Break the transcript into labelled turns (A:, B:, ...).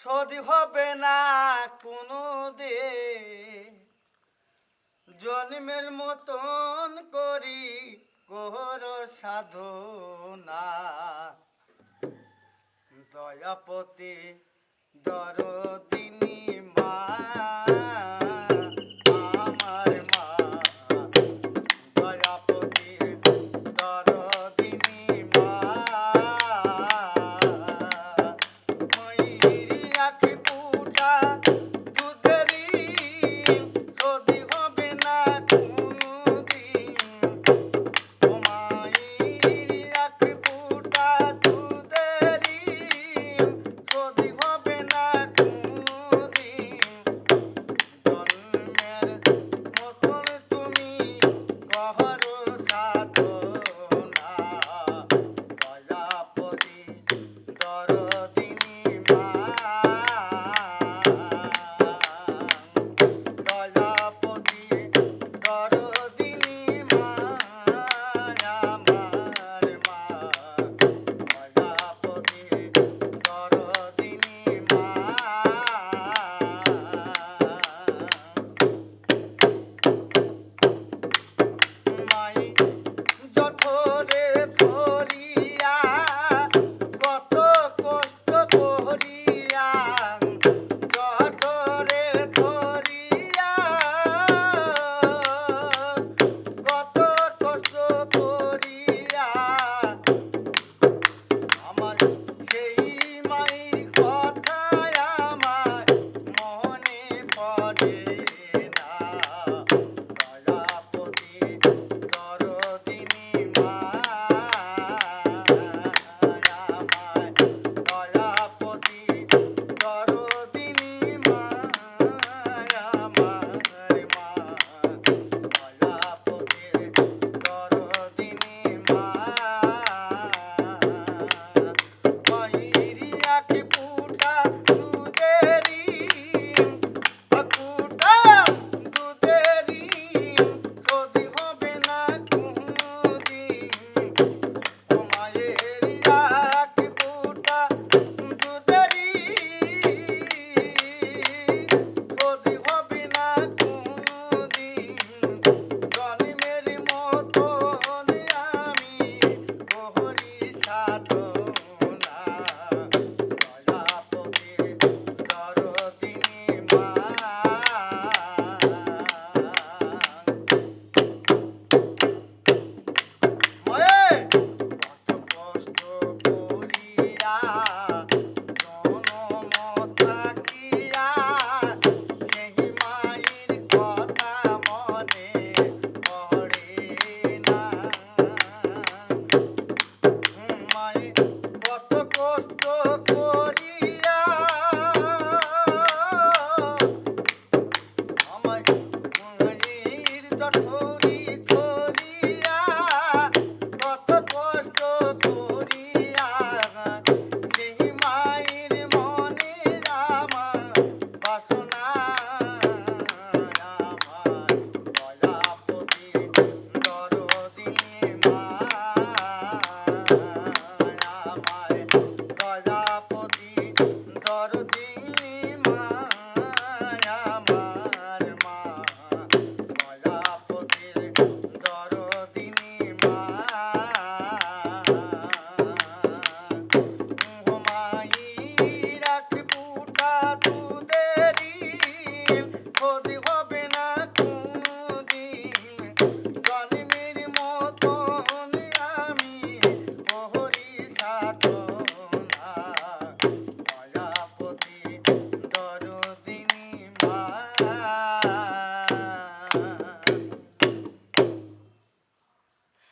A: শোধ হবে না কোনো দিন, জন্মের মতন করি কোহর সাধনা। দয়াপতি দরদিনী মা, আমার মা। দয়াপতি দরদিনী মা, মায়েরি আঁখি ফুটা দুধেরি শোধ হবে না কোনোদিন। ও মায়েরি আঁখি ফুটা দুধেরি শোধ হবে না কোনোদিন। জন্মের মতন তুমি কহরো সাধনা। দয়াপতি দরদিনী মা, দয়াপতি দরদিনী মা, আমার মা। দয়াপতি দরদিনী মা। মাই জঠরে ধরিয়া কত কষ্ট করিয়া, জঠরে ধরিয়া কত কষ্ট করিয়া, আমার সেই মায়ের কথা আমার মনে পড়ে না। দয়াপতি দরদিনী মা, আমার দয়াপতি দরদিনী মা, আমার মা। দয়াপতি দরদিনী মা, মায়েরি আঁখি ফুটা দুধেরি